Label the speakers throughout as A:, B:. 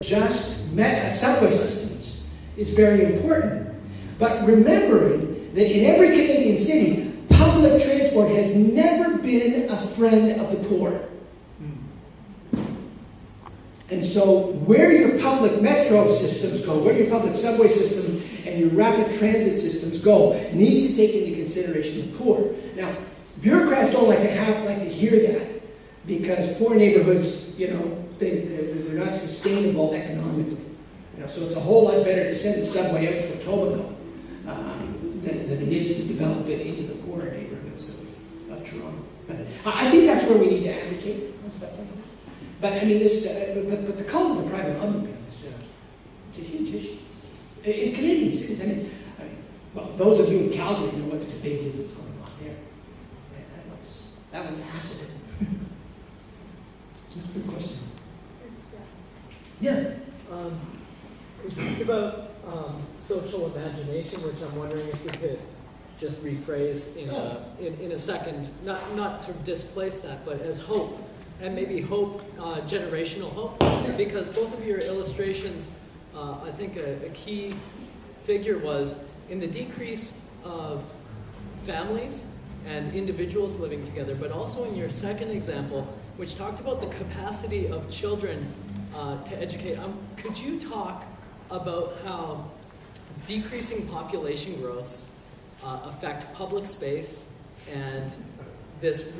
A: just subway systems is very important. But remembering that in every Canadian city, public transport has never been a friend of the poor. And so where your public metro systems go, where your public subway systems and your rapid transit systems go, needs to take into consideration the poor. Now, bureaucrats don't like to hear that, because poor neighborhoods, they're not sustainable economically. So it's a whole lot better to send the subway out to Etobicoke than it is to develop it into the poorer neighborhoods of Toronto. But I think that's where we need to advocate and stuff like that. But I mean, but the cult of the private automobile it's a huge issue in Canadian cities. I mean, well, those of you in Calgary know what the debate is that's going on there. That one's acid. That's a good question. Yeah.
B: You talked about social imagination, which I'm wondering if we could just rephrase in a second, not to displace that, but as hope. And maybe hope, generational hope, because both of your illustrations, I think a key figure was in the decrease of families and individuals living together, but also in your second example, which talked about the capacity of children to educate. Could you talk about how decreasing population growths affect public space and this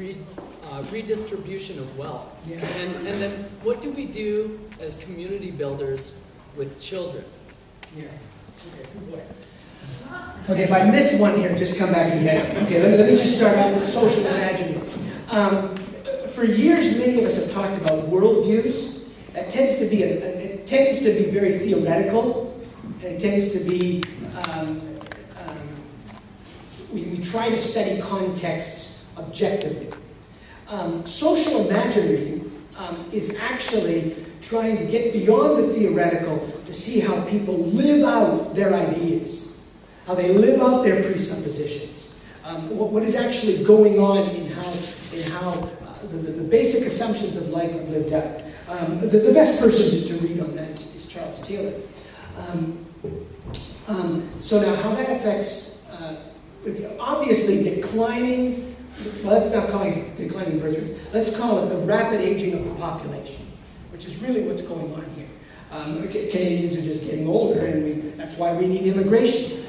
B: redistribution of wealth?
A: Yeah.
B: And then what do we do as community builders with children?
A: Yeah. Okay, good boy. Okay, if I miss one here, just come back again. Okay, let me just start off with social imagining. For years, many of us have talked about worldviews. It tends to be very theoretical, and it tends to be we try to study contexts objectively. Social imagery is actually trying to get beyond the theoretical to see how people live out their ideas, how they live out their presuppositions, what is actually going on in how the basic assumptions of life are lived out. The best person to read on that is Charles Taylor. So now how that affects, obviously declining, well, let's not call it declining birth rate. Let's call it the rapid aging of the population, which is really what's going on here. Canadians are just getting older, and that's why we need immigration.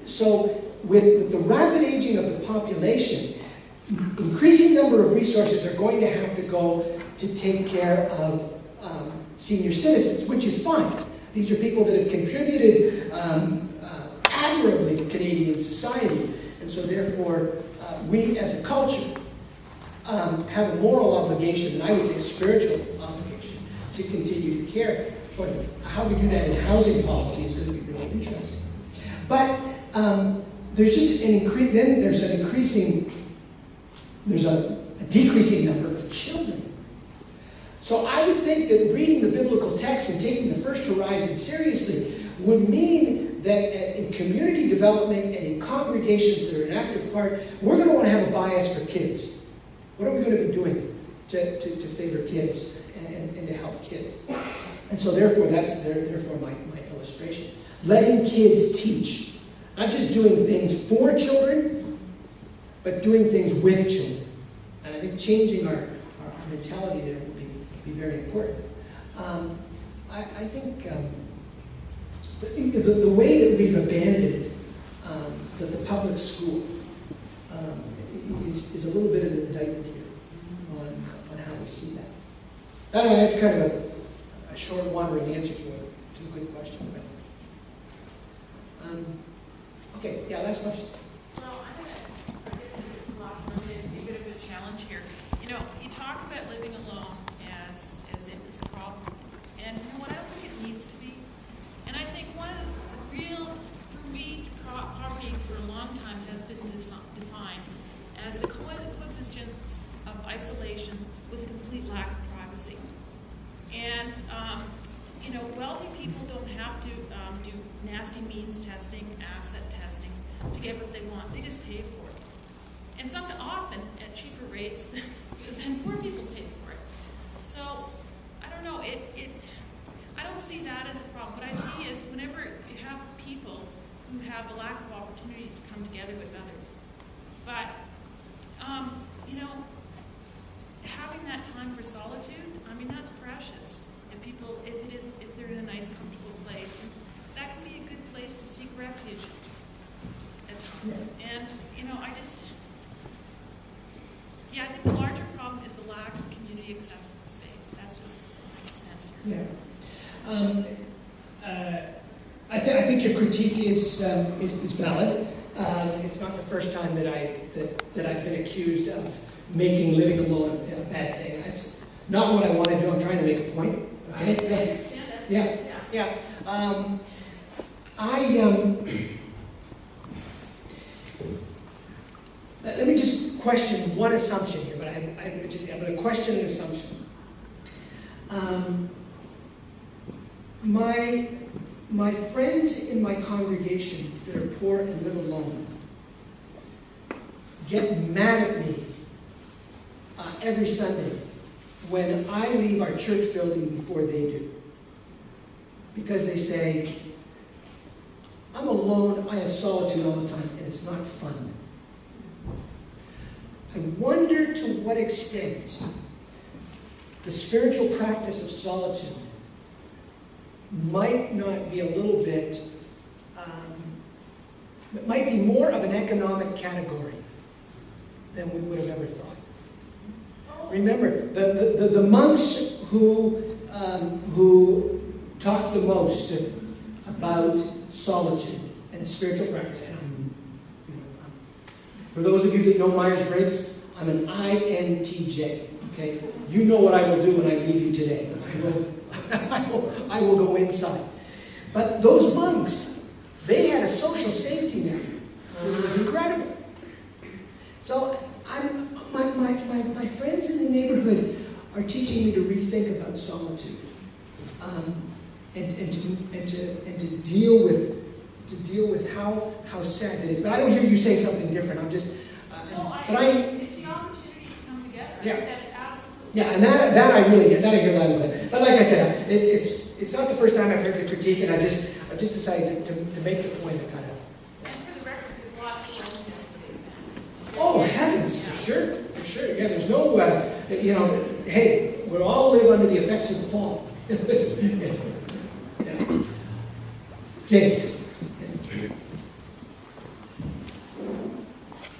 A: So with the rapid aging of the population, increasing number of resources are going to have to go to take care of senior citizens, which is fine. These are people that have contributed admirably to Canadian society, and so therefore we as a culture have a moral obligation, and I would say a spiritual obligation, to continue to care for them. How we do that in housing policy is going to be really interesting. But there's just an increase. Then there's a decreasing number of children. So I would think that reading the biblical text and taking the first horizon seriously would mean that in community development and in congregations that are an active part, we're going to want to have a bias for kids. What are we going to be doing to favor kids and to help kids? And so therefore, that's my illustrations. Letting kids teach. Not just doing things for children, but doing things with children. And I think changing our mentality there will be very important. I think the way that we've abandoned the public school is a little bit of an indictment here on how we see that. That's kind of a short, wandering answer to a good question. Okay, yeah, last question.
C: Well, I guess it's last one, a bit of a challenge here. You talk about living alone as if it's a problem. And what I don't think it needs to be. And I think one of the real, for me, poverty for a long time has been defined as the coexistence of isolation with a complete lack of privacy. And, wealthy people don't have to do nasty means testing, asset testing to get what they want. They just pay for it. And often at cheaper rates than poor people pay for it. So, I don't know, I don't see that as a problem. What I see is whenever you have people who have a lack of opportunity to come together with others. But, you know, having that time for solitude, I mean, that's precious. If they're in a nice, comfortable place, that can be a good place to seek refuge at times. And, you know, I think the larger problem is the lack of community accessible space. That's just my sense here.
A: Yeah. I think your critique is valid. It's not the first time that I've been accused of making living alone a bad thing. That's not what I want to do. I'm trying to make a point. Okay.
C: I understand that.
A: Yeah. Let me just question one assumption here, but I'm going to question an assumption. My friends in my congregation that are poor and live alone get mad at me every Sunday when I leave our church building before they do. Because they say, I'm alone, I have solitude all the time, and it's not fun. I wonder to what extent the spiritual practice of solitude might not be a little bit, it might be more of an economic category than we would have ever thought. Remember, the monks who talk the most about solitude and spiritual practice, and for those of you that know Myers-Briggs, I'm an INTJ. Okay, you know what I will do when I leave you today. I will go inside. But those monks, they had a social safety net, which was incredible. So my friends in the neighborhood are teaching me to rethink about solitude, and to deal with how sad it is. But I don't hear you saying something different. I'm just.
C: It's the opportunity to come together.
A: Yeah.
C: I think that's absolutely.
A: Yeah, and that I really get. That I hear loud and clear. But like I said, it's not the first time I've heard the critique, and I've just decided to make the point that kind of.
C: And for the record, there's lots of loneliness in big families.
A: Oh heavens, for sure. Yeah, there's no, hey, we all live under the effects of the fall. Yeah. James.